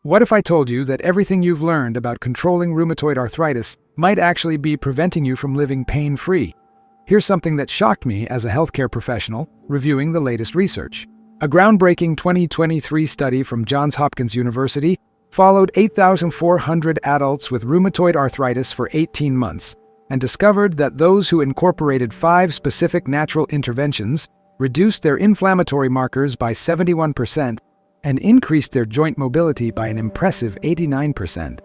What if I told you that everything you've learned about controlling rheumatoid arthritis might actually be preventing you from living pain-free? Here's something that shocked me as a healthcare professional reviewing the latest research. A groundbreaking 2023 study from Johns Hopkins University followed 8,400 adults with rheumatoid arthritis for 18 months and discovered that those who incorporated 5 specific natural interventions reduced their inflammatory markers by 71% and increased their joint mobility by an impressive 89%.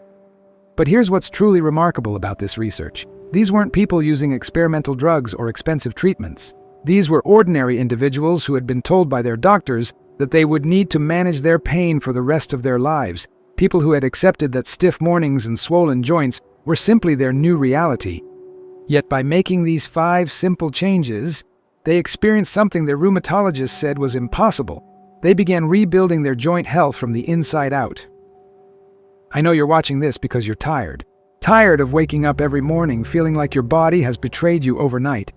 But here's what's truly remarkable about this research. These weren't people using experimental drugs or expensive treatments. These were ordinary individuals who had been told by their doctors that they would need to manage their pain for the rest of their lives, people who had accepted that stiff mornings and swollen joints were simply their new reality. Yet by making these 5 simple changes, they experienced something their rheumatologist said was impossible. They began rebuilding their joint health from the inside out. I know you're watching this because you're tired. Tired of waking up every morning feeling like your body has betrayed you overnight.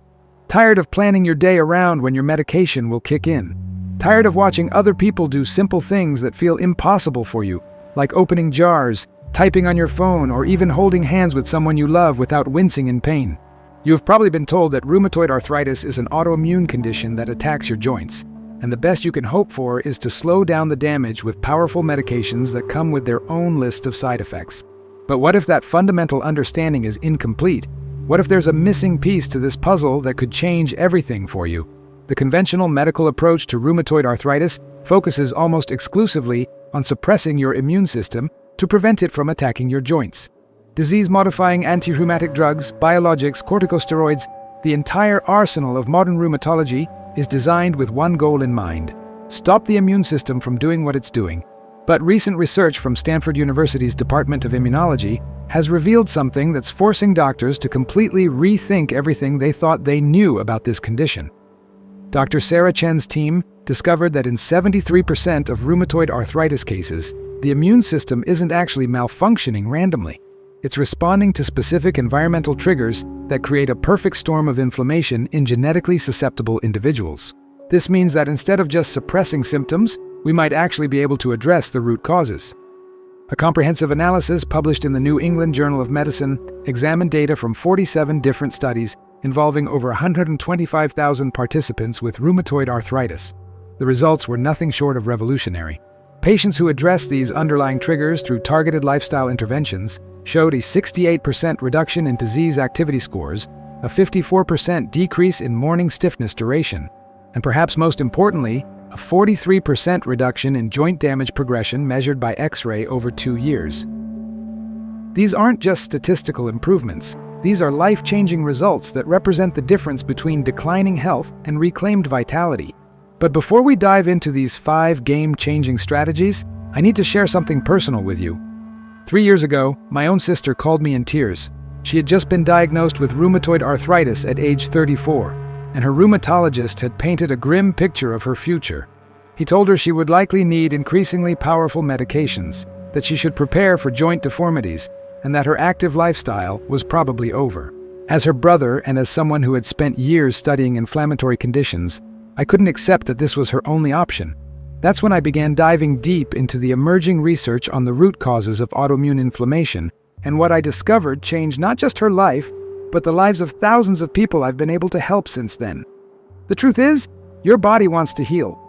Tired of planning your day around when your medication will kick in. Tired of watching other people do simple things that feel impossible for you, like opening jars, typing on your phone, or even holding hands with someone you love without wincing in pain. You have probably been told that rheumatoid arthritis is an autoimmune condition that attacks your joints, and the best you can hope for is to slow down the damage with powerful medications that come with their own list of side effects. But what if that fundamental understanding is incomplete? What if there's a missing piece to this puzzle that could change everything for you? The conventional medical approach to rheumatoid arthritis focuses almost exclusively on suppressing your immune system to prevent it from attacking your joints. Disease-modifying anti-rheumatic drugs, biologics, corticosteroids, the entire arsenal of modern rheumatology is designed with one goal in mind: stop the immune system from doing what it's doing. But recent research from Stanford University's Department of Immunology has revealed something that's forcing doctors to completely rethink everything they thought they knew about this condition. Dr. Sarah Chen's team discovered that in 73% of rheumatoid arthritis cases, the immune system isn't actually malfunctioning randomly. It's responding to specific environmental triggers that create a perfect storm of inflammation in genetically susceptible individuals. This means that instead of just suppressing symptoms, we might actually be able to address the root causes. A comprehensive analysis published in the New England Journal of Medicine examined data from 47 different studies involving over 125,000 participants with rheumatoid arthritis. The results were nothing short of revolutionary. Patients who addressed these underlying triggers through targeted lifestyle interventions showed a 68% reduction in disease activity scores, a 54% decrease in morning stiffness duration, and perhaps most importantly, a 43% reduction in joint damage progression measured by X-ray over 2 years. These aren't just statistical improvements. These are life-changing results that represent the difference between declining health and reclaimed vitality. But before we dive into these 5 game-changing strategies, I need to share something personal with you. 3 years ago, my own sister called me in tears. She had just been diagnosed with rheumatoid arthritis at age 34, and her rheumatologist had painted a grim picture of her future. He told her she would likely need increasingly powerful medications, that she should prepare for joint deformities, and that her active lifestyle was probably over. As her brother and as someone who had spent years studying inflammatory conditions, I couldn't accept that this was her only option. That's when I began diving deep into the emerging research on the root causes of autoimmune inflammation, and what I discovered changed not just her life, but the lives of thousands of people I've been able to help since then. The truth is, your body wants to heal.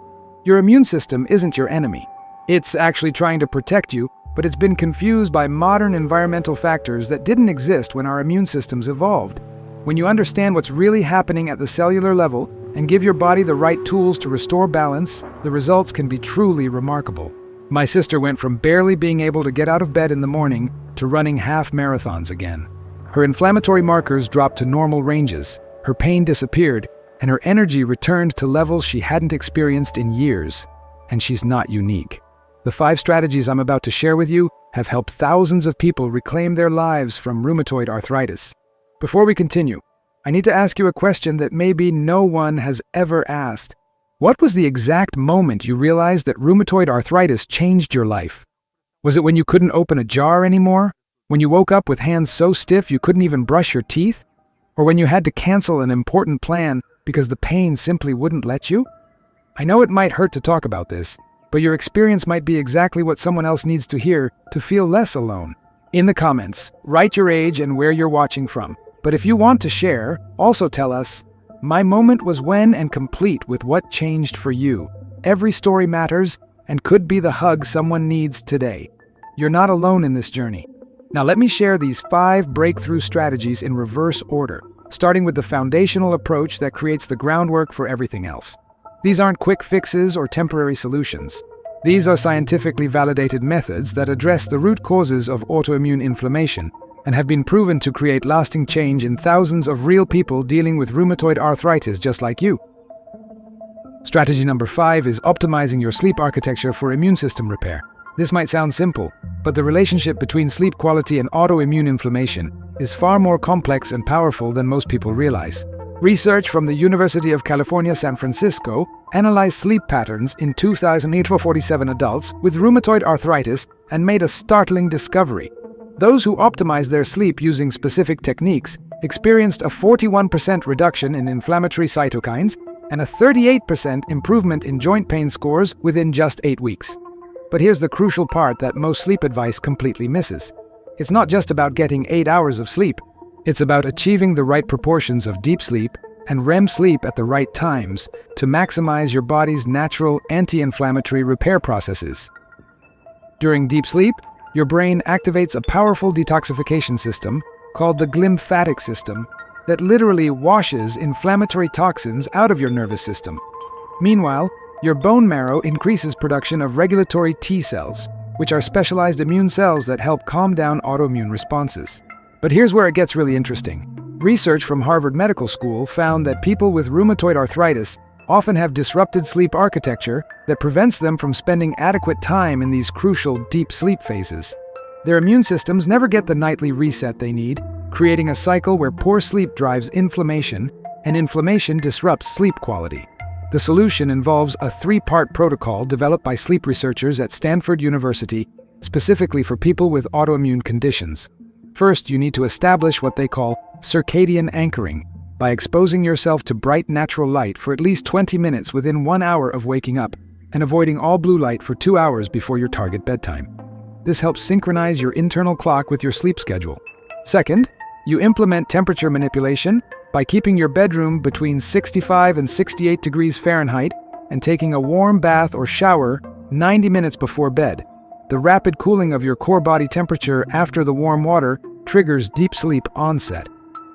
Your immune system isn't your enemy. It's actually trying to protect you, but it's been confused by modern environmental factors that didn't exist when our immune systems evolved. When you understand what's really happening at the cellular level and give your body the right tools to restore balance, the results can be truly remarkable. My sister went from barely being able to get out of bed in the morning to running half marathons again. Her inflammatory markers dropped to normal ranges, her pain disappeared, and her energy returned to levels she hadn't experienced in years. And she's not unique. The 5 strategies I'm about to share with you have helped thousands of people reclaim their lives from rheumatoid arthritis. Before we continue, I need to ask you a question that maybe no one has ever asked. What was the exact moment you realized that rheumatoid arthritis changed your life? Was it when you couldn't open a jar anymore? When you woke up with hands so stiff you couldn't even brush your teeth? Or when you had to cancel an important plan because the pain simply wouldn't let you? I know it might hurt to talk about this, but your experience might be exactly what someone else needs to hear to feel less alone. In the comments, write your age and where you're watching from. But if you want to share, also tell us, "My moment was when," and complete with what changed for you. Every story matters and could be the hug someone needs today. You're not alone in this journey. Now let me share these 5 breakthrough strategies in reverse order, starting with the foundational approach that creates the groundwork for everything else. These aren't quick fixes or temporary solutions. These are scientifically validated methods that address the root causes of autoimmune inflammation and have been proven to create lasting change in thousands of real people dealing with rheumatoid arthritis just like you. Strategy number 5 is optimizing your sleep architecture for immune system repair. This might sound simple, but the relationship between sleep quality and autoimmune inflammation is far more complex and powerful than most people realize. Research from the University of California, San Francisco analyzed sleep patterns in 2,847 adults with rheumatoid arthritis and made a startling discovery. Those who optimized their sleep using specific techniques experienced a 41% reduction in inflammatory cytokines and a 38% improvement in joint pain scores within just 8 weeks. But here's the crucial part that most sleep advice completely misses. It's not just about getting 8 hours of sleep. It's about achieving the right proportions of deep sleep and REM sleep at the right times to maximize your body's natural anti-inflammatory repair processes. During deep sleep, your brain activates a powerful detoxification system called the glymphatic system that literally washes inflammatory toxins out of your nervous system. Meanwhile, your bone marrow increases production of regulatory T cells, which are specialized immune cells that help calm down autoimmune responses. But here's where it gets really interesting. Research from Harvard Medical School found that people with rheumatoid arthritis often have disrupted sleep architecture that prevents them from spending adequate time in these crucial deep sleep phases. Their immune systems never get the nightly reset they need, creating a cycle where poor sleep drives inflammation, and inflammation disrupts sleep quality. The solution involves a 3-part protocol developed by sleep researchers at Stanford University, specifically for people with autoimmune conditions. First, you need to establish what they call circadian anchoring, by exposing yourself to bright natural light for at least 20 minutes within 1 hour of waking up, and avoiding all blue light for 2 hours before your target bedtime. This helps synchronize your internal clock with your sleep schedule. Second, you implement temperature manipulation by keeping your bedroom between 65 and 68 degrees Fahrenheit and taking a warm bath or shower 90 minutes before bed. The rapid cooling of your core body temperature after the warm water triggers deep sleep onset.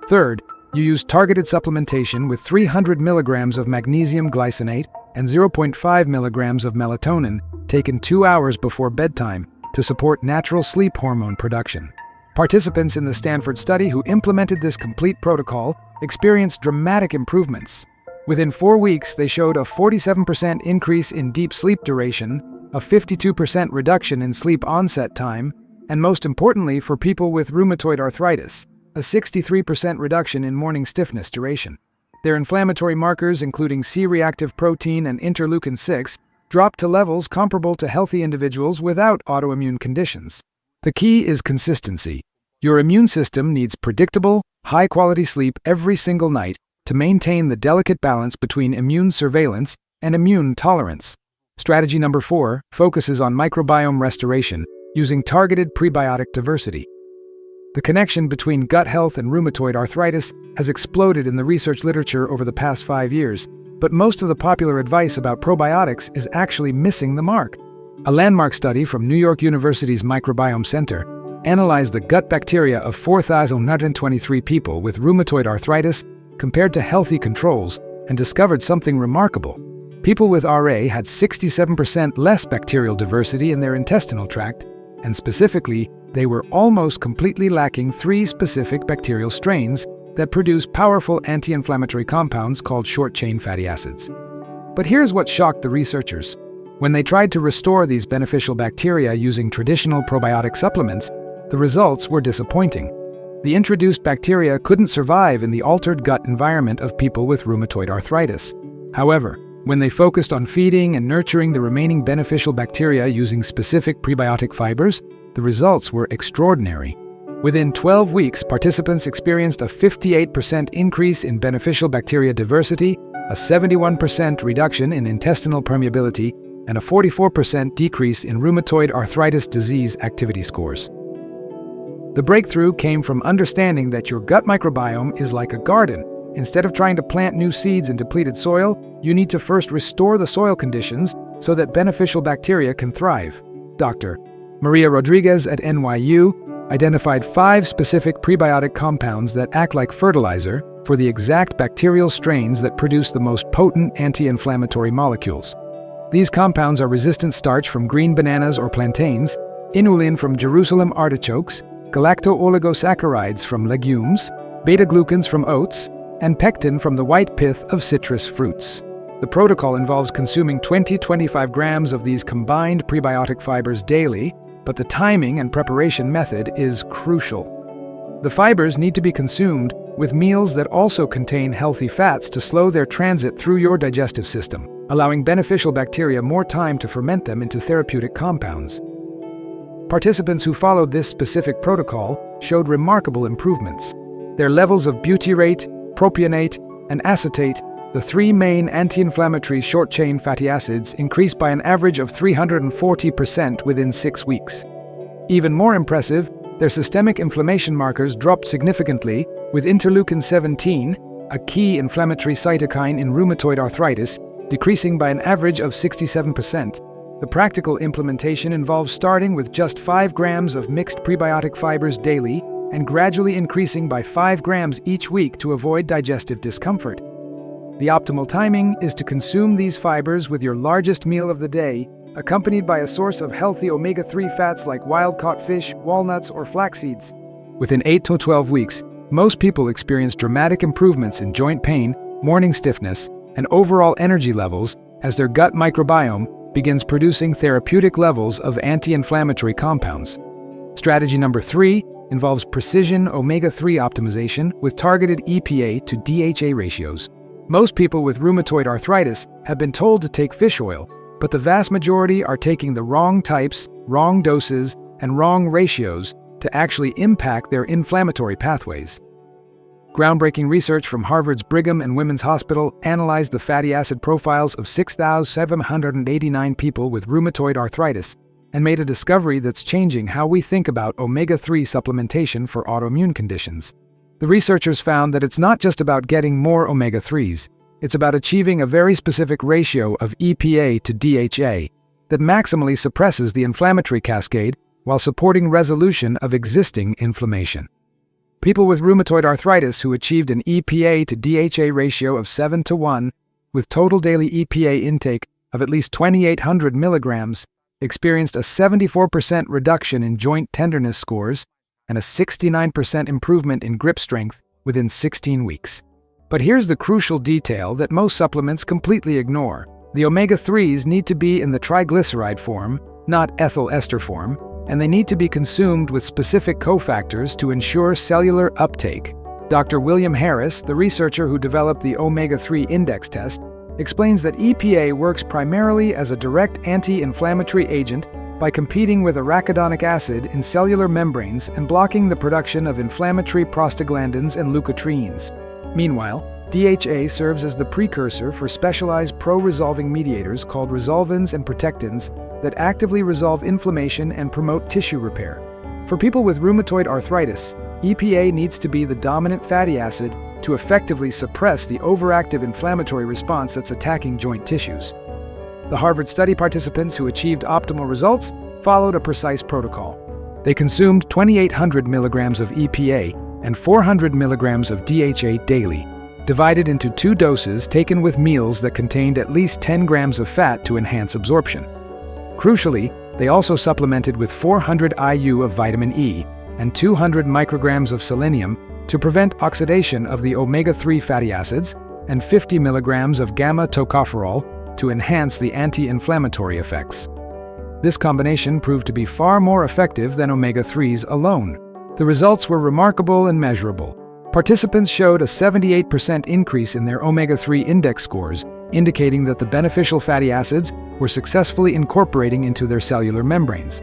Third, you use targeted supplementation with 300 milligrams of magnesium glycinate and 0.5 milligrams of melatonin taken 2 hours before bedtime to support natural sleep hormone production. Participants in the Stanford study who implemented this complete protocol experienced dramatic improvements. Within 4 weeks, they showed a 47% increase in deep sleep duration, a 52% reduction in sleep onset time, and most importantly for people with rheumatoid arthritis, a 63% reduction in morning stiffness duration. Their inflammatory markers, including C-reactive protein and interleukin-6, dropped to levels comparable to healthy individuals without autoimmune conditions. The key is consistency. Your immune system needs predictable, high-quality sleep every single night to maintain the delicate balance between immune surveillance and immune tolerance. Strategy number 4 focuses on microbiome restoration using targeted prebiotic diversity. The connection between gut health and rheumatoid arthritis has exploded in the research literature over the past 5 years, but most of the popular advice about probiotics is actually missing the mark. A landmark study from New York University's Microbiome Center analyzed the gut bacteria of 4,123 people with rheumatoid arthritis compared to healthy controls and discovered something remarkable. People with RA had 67% less bacterial diversity in their intestinal tract, and specifically, they were almost completely lacking 3 specific bacterial strains that produce powerful anti-inflammatory compounds called short-chain fatty acids. But here's what shocked the researchers. When they tried to restore these beneficial bacteria using traditional probiotic supplements, the results were disappointing. The introduced bacteria couldn't survive in the altered gut environment of people with rheumatoid arthritis. However, when they focused on feeding and nurturing the remaining beneficial bacteria using specific prebiotic fibers, the results were extraordinary. Within 12 weeks, participants experienced a 58% increase in beneficial bacteria diversity, a 71% reduction in intestinal permeability, and a 44% decrease in rheumatoid arthritis disease activity scores. The breakthrough came from understanding that your gut microbiome is like a garden. Instead of trying to plant new seeds in depleted soil, you need to first restore the soil conditions so that beneficial bacteria can thrive. Dr. Maria Rodriguez at NYU identified 5 specific prebiotic compounds that act like fertilizer for the exact bacterial strains that produce the most potent anti-inflammatory molecules. These compounds are resistant starch from green bananas or plantains, inulin from Jerusalem artichokes, galacto-oligosaccharides from legumes, beta-glucans from oats, and pectin from the white pith of citrus fruits. The protocol involves consuming 20-25 grams of these combined prebiotic fibers daily, but the timing and preparation method is crucial. The fibers need to be consumed with meals that also contain healthy fats to slow their transit through your digestive system, allowing beneficial bacteria more time to ferment them into therapeutic compounds. Participants who followed this specific protocol showed remarkable improvements. Their levels of butyrate, propionate, and acetate, the 3 main anti-inflammatory short-chain fatty acids, increased by an average of 340% within 6 weeks. Even more impressive, their systemic inflammation markers dropped significantly, with interleukin-17, a key inflammatory cytokine in rheumatoid arthritis, decreasing by an average of 67%. The practical implementation involves starting with just 5 grams of mixed prebiotic fibers daily and gradually increasing by 5 grams each week to avoid digestive discomfort. The optimal timing is to consume these fibers with your largest meal of the day, accompanied by a source of healthy omega-3 fats like wild-caught fish, walnuts, or flax seeds. Within 8 to 12 weeks, most people experience dramatic improvements in joint pain, morning stiffness, and overall energy levels as their gut microbiome begins producing therapeutic levels of anti-inflammatory compounds. Strategy number 3 involves precision omega-3 optimization with targeted EPA to DHA ratios. Most people with rheumatoid arthritis have been told to take fish oil, but the vast majority are taking the wrong types, wrong doses, and wrong ratios to actually impact their inflammatory pathways. Groundbreaking research from Harvard's Brigham and Women's Hospital analyzed the fatty acid profiles of 6,789 people with rheumatoid arthritis and made a discovery that's changing how we think about omega-3 supplementation for autoimmune conditions. The researchers found that it's not just about getting more omega-3s, it's about achieving a very specific ratio of EPA to DHA that maximally suppresses the inflammatory cascade while supporting resolution of existing inflammation. People with rheumatoid arthritis who achieved an EPA to DHA ratio of 7:1, with total daily EPA intake of at least 2,800 milligrams, experienced a 74% reduction in joint tenderness scores and a 69% improvement in grip strength within 16 weeks. But here's the crucial detail that most supplements completely ignore. The omega-3s need to be in the triglyceride form, not ethyl ester form, and they need to be consumed with specific cofactors to ensure cellular uptake. Dr. William Harris, the researcher who developed the omega-3 index test, explains that EPA works primarily as a direct anti-inflammatory agent by competing with arachidonic acid in cellular membranes and blocking the production of inflammatory prostaglandins and leukotrienes. Meanwhile, DHA serves as the precursor for specialized pro-resolving mediators called resolvins and protectins that actively resolve inflammation and promote tissue repair. For people with rheumatoid arthritis, EPA needs to be the dominant fatty acid to effectively suppress the overactive inflammatory response that's attacking joint tissues. The Harvard study participants who achieved optimal results followed a precise protocol. They consumed 2,800 milligrams of EPA and 400 milligrams of DHA daily, divided into 2 doses taken with meals that contained at least 10 grams of fat to enhance absorption. Crucially, they also supplemented with 400 IU of vitamin E and 200 micrograms of selenium to prevent oxidation of the omega-3 fatty acids and 50 milligrams of gamma-tocopherol to enhance the anti-inflammatory effects. This combination proved to be far more effective than omega-3s alone. The results were remarkable and measurable. Participants showed a 78% increase in their omega-3 index scores, indicating that the beneficial fatty acids were successfully incorporating into their cellular membranes.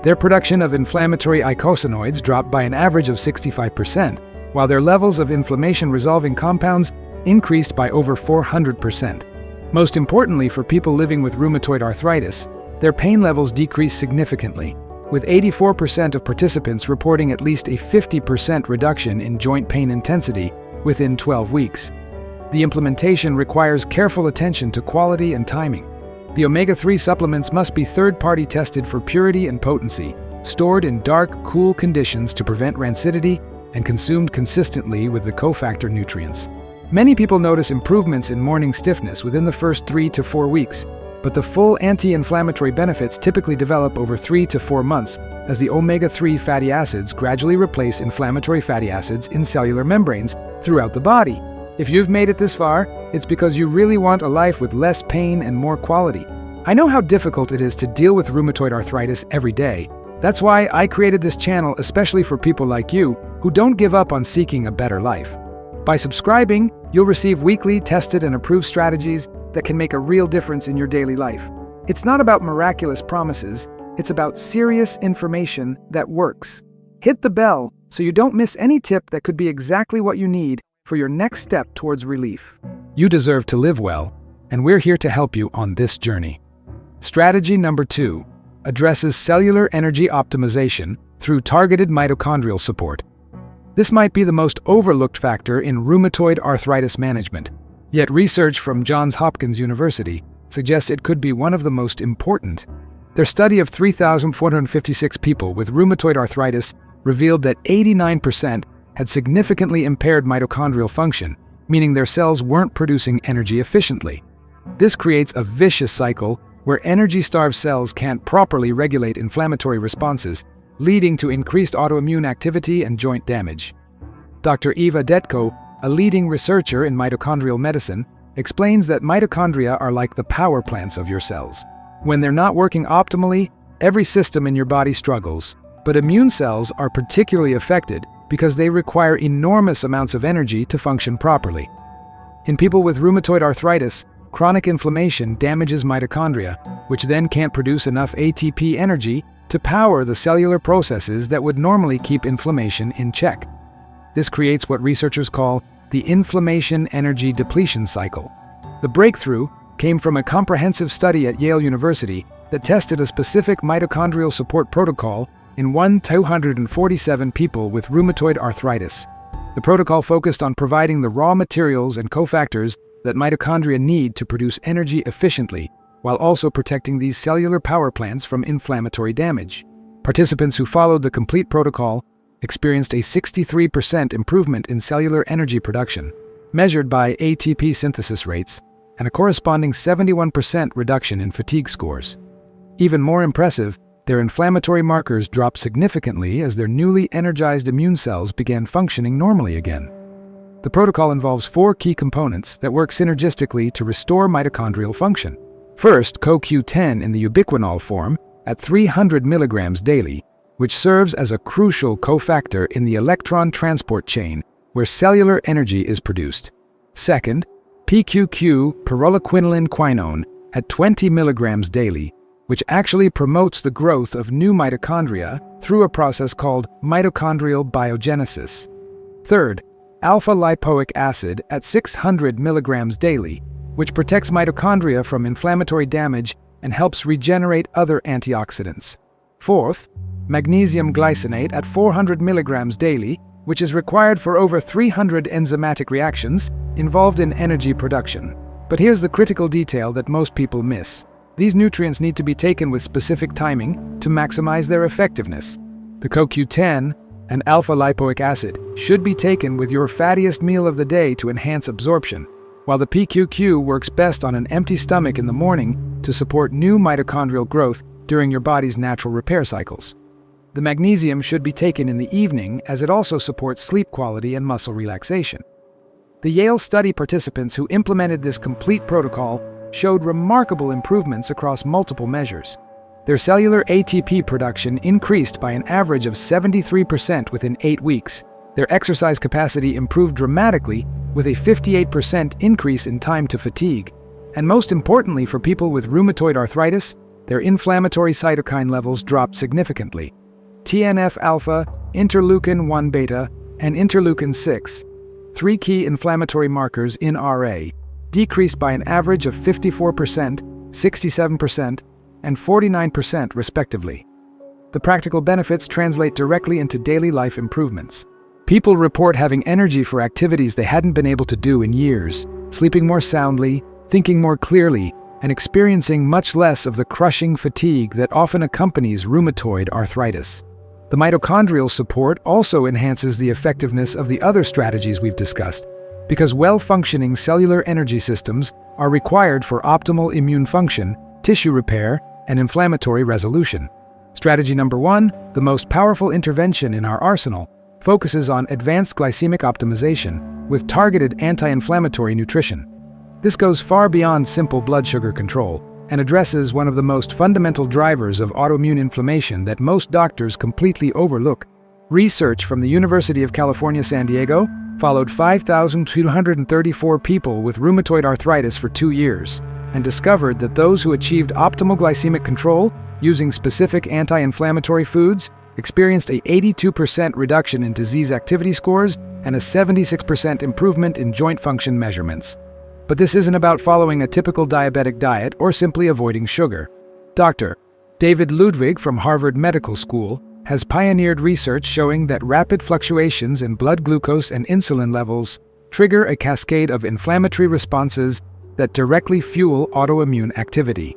Their production of inflammatory eicosanoids dropped by an average of 65%, while their levels of inflammation-resolving compounds increased by over 400%. Most importantly, for people living with rheumatoid arthritis, their pain levels decrease significantly, with 84% of participants reporting at least a 50% reduction in joint pain intensity within 12 weeks. The implementation requires careful attention to quality and timing. The omega-3 supplements must be third-party tested for purity and potency, stored in dark, cool conditions to prevent rancidity, and consumed consistently with the cofactor nutrients. Many people notice improvements in morning stiffness within the first 3 to 4 weeks, but the full anti-inflammatory benefits typically develop over 3 to 4 months as the omega-3 fatty acids gradually replace inflammatory fatty acids in cellular membranes throughout the body. If you've made it this far, it's because you really want a life with less pain and more quality. I know how difficult it is to deal with rheumatoid arthritis every day. That's why I created this channel especially for people like you who don't give up on seeking a better life. By subscribing, you'll receive weekly, tested and approved strategies that can make a real difference in your daily life. It's not about miraculous promises, it's about serious information that works. Hit the bell so you don't miss any tip that could be exactly what you need for your next step towards relief. You deserve to live well, and we're here to help you on this journey. Strategy number 2 addresses cellular energy optimization through targeted mitochondrial support. This might be the most overlooked factor in rheumatoid arthritis management, yet research from Johns Hopkins University suggests it could be one of the most important. Their study of 3,456 people with rheumatoid arthritis revealed that 89% had significantly impaired mitochondrial function, meaning their cells weren't producing energy efficiently. This creates a vicious cycle where energy-starved cells can't properly regulate inflammatory responses, leading to increased autoimmune activity and joint damage. Dr. Eva Detko, a leading researcher in mitochondrial medicine, explains that mitochondria are like the power plants of your cells. When they're not working optimally, every system in your body struggles. But immune cells are particularly affected because they require enormous amounts of energy to function properly. In people with rheumatoid arthritis, chronic inflammation damages mitochondria, which then can't produce enough ATP energy to power the cellular processes that would normally keep inflammation in check. This creates what researchers call the inflammation energy depletion cycle. The breakthrough came from a comprehensive study at Yale University that tested a specific mitochondrial support protocol in 247 people with rheumatoid arthritis. The protocol focused on providing the raw materials and cofactors that mitochondria need to produce energy efficiently, while also protecting these cellular power plants from inflammatory damage. Participants who followed the complete protocol experienced a 63% improvement in cellular energy production, measured by ATP synthesis rates, and a corresponding 71% reduction in fatigue scores. Even more impressive, their inflammatory markers dropped significantly as their newly energized immune cells began functioning normally again. The protocol involves 4 key components that work synergistically to restore mitochondrial function. First, CoQ10 in the ubiquinol form at 300 milligrams daily, which serves as a crucial cofactor in the electron transport chain where cellular energy is produced. Second, PQQ pyrroloquinoline quinone at 20 milligrams daily, which actually promotes the growth of new mitochondria through a process called mitochondrial biogenesis. Third, alpha-lipoic acid at 600 milligrams daily, which protects mitochondria from inflammatory damage and helps regenerate other antioxidants. Fourth, magnesium glycinate at 400 milligrams daily, which is required for over 300 enzymatic reactions involved in energy production. But here's the critical detail that most people miss. These nutrients need to be taken with specific timing to maximize their effectiveness. The CoQ10 and alpha-lipoic acid should be taken with your fattiest meal of the day to enhance absorption, while the PQQ works best on an empty stomach in the morning to support new mitochondrial growth during your body's natural repair cycles. The magnesium should be taken in the evening as it also supports sleep quality and muscle relaxation. The Yale study participants who implemented this complete protocol showed remarkable improvements across multiple measures. Their cellular ATP production increased by an average of 73% within 8 weeks. Their exercise capacity improved dramatically with a 58% increase in time to fatigue. And most importantly for people with rheumatoid arthritis, their inflammatory cytokine levels dropped significantly. TNF-alpha, interleukin-1 beta, and interleukin-6, 3 key inflammatory markers in RA, decreased by an average of 54%, 67%, and 49% respectively. The practical benefits translate directly into daily life improvements. People report having energy for activities they hadn't been able to do in years, sleeping more soundly, thinking more clearly, and experiencing much less of the crushing fatigue that often accompanies rheumatoid arthritis. The mitochondrial support also enhances the effectiveness of the other strategies we've discussed, because well-functioning cellular energy systems are required for optimal immune function, tissue repair, and inflammatory resolution. Strategy number 1, the most powerful intervention in our arsenal, focuses on advanced glycemic optimization with targeted anti-inflammatory nutrition. This goes far beyond simple blood sugar control and addresses one of the most fundamental drivers of autoimmune inflammation that most doctors completely overlook. Research from the University of California, San Diego followed 5,234 people with rheumatoid arthritis for 2 years and discovered that those who achieved optimal glycemic control using specific anti-inflammatory foods experienced a 82% reduction in disease activity scores and a 76% improvement in joint function measurements. But this isn't about following a typical diabetic diet or simply avoiding sugar. Dr. David Ludwig from Harvard Medical School has pioneered research showing that rapid fluctuations in blood glucose and insulin levels trigger a cascade of inflammatory responses that directly fuel autoimmune activity.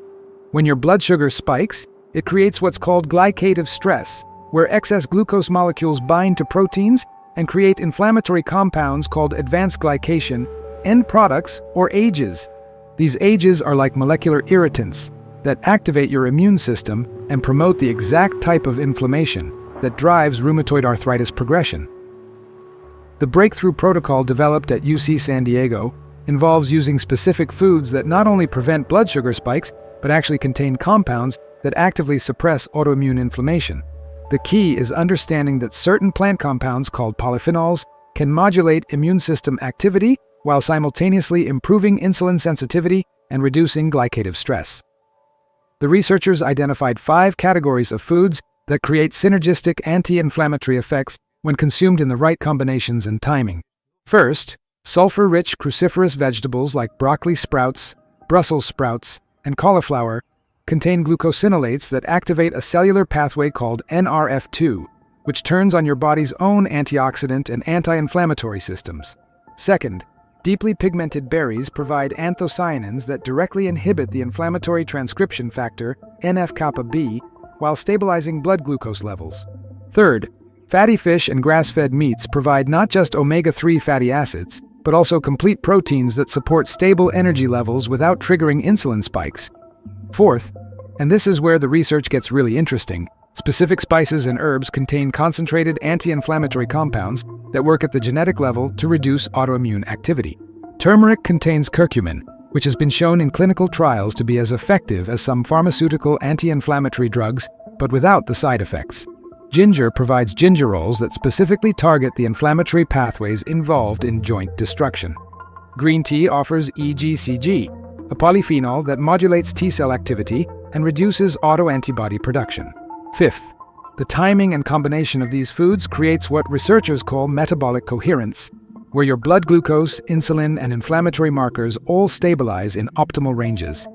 When your blood sugar spikes, it creates what's called glycative stress, where excess glucose molecules bind to proteins and create inflammatory compounds called advanced glycation, end products, or AGEs. These AGEs are like molecular irritants that activate your immune system and promote the exact type of inflammation that drives rheumatoid arthritis progression. The breakthrough protocol developed at UC San Diego involves using specific foods that not only prevent blood sugar spikes, but actually contain compounds that actively suppress autoimmune inflammation. The key is understanding that certain plant compounds called polyphenols can modulate immune system activity while simultaneously improving insulin sensitivity and reducing glycative stress. The researchers identified 5 categories of foods that create synergistic anti-inflammatory effects when consumed in the right combinations and timing. First, sulfur-rich cruciferous vegetables like broccoli sprouts, Brussels sprouts, and cauliflower contain glucosinolates that activate a cellular pathway called NRF2, which turns on your body's own antioxidant and anti-inflammatory systems. Second, deeply pigmented berries provide anthocyanins that directly inhibit the inflammatory transcription factor, NF-kappa B, while stabilizing blood glucose levels. Third, fatty fish and grass-fed meats provide not just omega-3 fatty acids, but also complete proteins that support stable energy levels without triggering insulin spikes. Fourth, and this is where the research gets really interesting, specific spices and herbs contain concentrated anti-inflammatory compounds that work at the genetic level to reduce autoimmune activity. Turmeric contains curcumin, which has been shown in clinical trials to be as effective as some pharmaceutical anti-inflammatory drugs, but without the side effects. Ginger provides gingerols that specifically target the inflammatory pathways involved in joint destruction. Green tea offers EGCG, a polyphenol that modulates T-cell activity and reduces autoantibody production. Fifth, the timing and combination of these foods creates what researchers call metabolic coherence, where your blood glucose, insulin, and inflammatory markers all stabilize in optimal ranges.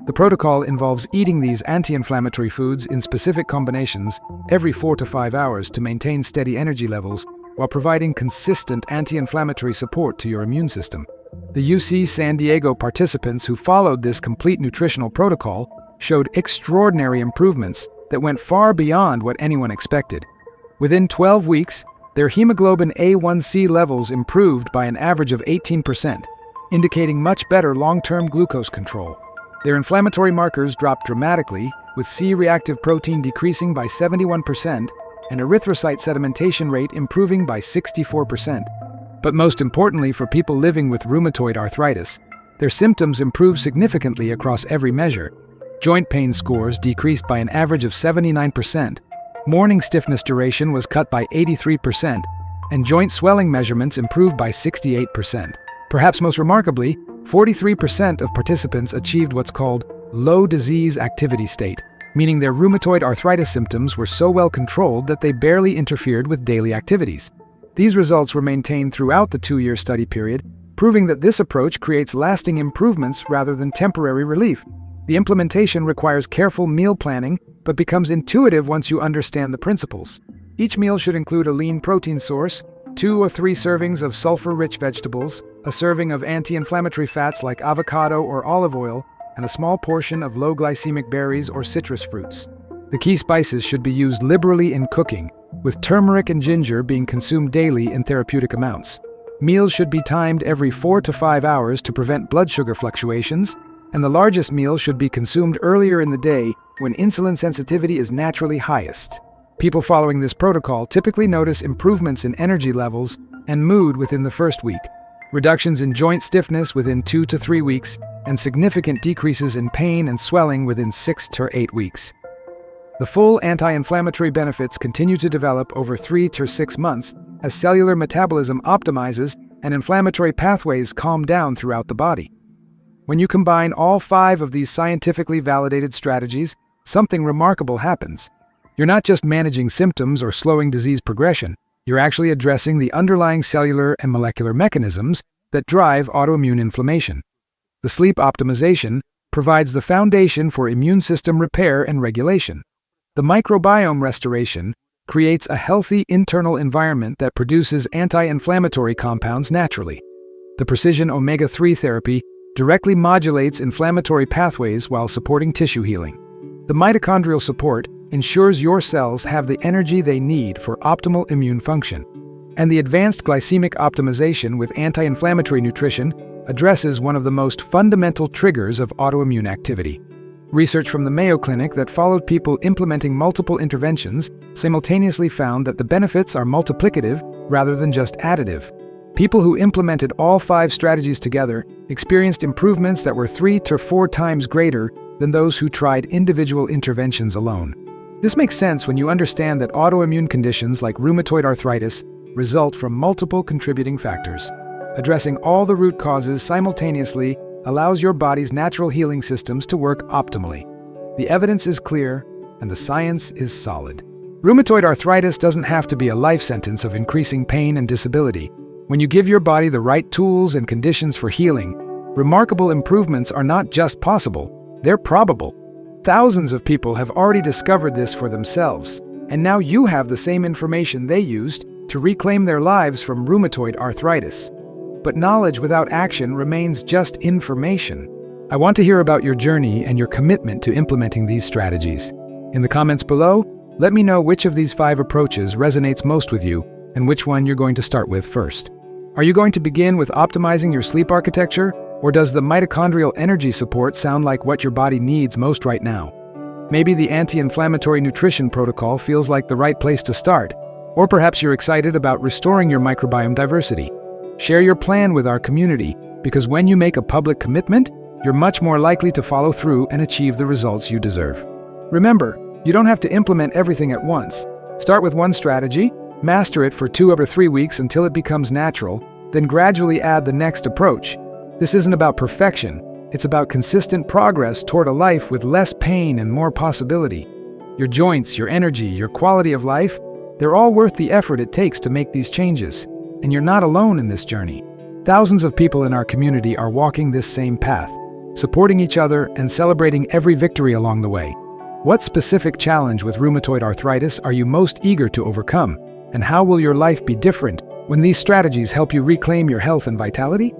The protocol involves eating these anti-inflammatory foods in specific combinations every 4 to 5 hours to maintain steady energy levels while providing consistent anti-inflammatory support to your immune system. The UC San Diego participants who followed this complete nutritional protocol showed extraordinary improvements that went far beyond what anyone expected. Within 12 weeks, their hemoglobin A1C levels improved by an average of 18%, indicating much better long-term glucose control. Their inflammatory markers dropped dramatically, with C-reactive protein decreasing by 71% and erythrocyte sedimentation rate improving by 64%. But most importantly for people living with rheumatoid arthritis, their symptoms improved significantly across every measure. Joint pain scores decreased by an average of 79%, morning stiffness duration was cut by 83%, and joint swelling measurements improved by 68%. Perhaps most remarkably, 43% of participants achieved what's called low disease activity state, meaning their rheumatoid arthritis symptoms were so well controlled that they barely interfered with daily activities. These results were maintained throughout the 2-year study period, proving that this approach creates lasting improvements rather than temporary relief. The implementation requires careful meal planning, but becomes intuitive once you understand the principles. Each meal should include a lean protein source, 2 or 3 servings of sulfur-rich vegetables, a serving of anti-inflammatory fats like avocado or olive oil, and a small portion of low-glycemic berries or citrus fruits. The key spices should be used liberally in cooking, with turmeric and ginger being consumed daily in therapeutic amounts. Meals should be timed every 4 to 5 hours to prevent blood sugar fluctuations, and the largest meal should be consumed earlier in the day when insulin sensitivity is naturally highest. People following this protocol typically notice improvements in energy levels and mood within the first week, reductions in joint stiffness within 2 to 3 weeks, and significant decreases in pain and swelling within 6 to 8 weeks. The full anti-inflammatory benefits continue to develop over 3 to 6 months as cellular metabolism optimizes and inflammatory pathways calm down throughout the body. When you combine all 5 of these scientifically validated strategies, something remarkable happens. You're not just managing symptoms or slowing disease progression, you're actually addressing the underlying cellular and molecular mechanisms that drive autoimmune inflammation. The sleep optimization provides the foundation for immune system repair and regulation. The microbiome restoration creates a healthy internal environment that produces anti-inflammatory compounds naturally. The precision omega-3 therapy directly modulates inflammatory pathways while supporting tissue healing. The mitochondrial support ensures your cells have the energy they need for optimal immune function. And the advanced glycemic optimization with anti-inflammatory nutrition addresses one of the most fundamental triggers of autoimmune activity. Research from the Mayo Clinic that followed people implementing multiple interventions simultaneously found that the benefits are multiplicative rather than just additive. People who implemented all 5 strategies together experienced improvements that were 3 to 4 times greater than those who tried individual interventions alone. This makes sense when you understand that autoimmune conditions like rheumatoid arthritis result from multiple contributing factors. Addressing all the root causes simultaneously allows your body's natural healing systems to work optimally. The evidence is clear, and the science is solid. Rheumatoid arthritis doesn't have to be a life sentence of increasing pain and disability. When you give your body the right tools and conditions for healing, remarkable improvements are not just possible, they're probable. Thousands of people have already discovered this for themselves, and now you have the same information they used to reclaim their lives from rheumatoid arthritis. But knowledge without action remains just information. I want to hear about your journey and your commitment to implementing these strategies. In the comments below, let me know which of these 5 approaches resonates most with you and which one you're going to start with first. Are you going to begin with optimizing your sleep architecture, or does the mitochondrial energy support sound like what your body needs most right now? Maybe the anti-inflammatory nutrition protocol feels like the right place to start, or perhaps you're excited about restoring your microbiome diversity. Share your plan with our community, because when you make a public commitment, you're much more likely to follow through and achieve the results you deserve. Remember, you don't have to implement everything at once. Start with one strategy, master it for 2 or 3 weeks until it becomes natural, then gradually add the next approach. This isn't about perfection, it's about consistent progress toward a life with less pain and more possibility. Your joints, your energy, your quality of life, they're all worth the effort it takes to make these changes, and you're not alone in this journey. Thousands of people in our community are walking this same path, supporting each other and celebrating every victory along the way. What specific challenge with rheumatoid arthritis are you most eager to overcome? And how will your life be different when these strategies help you reclaim your health and vitality?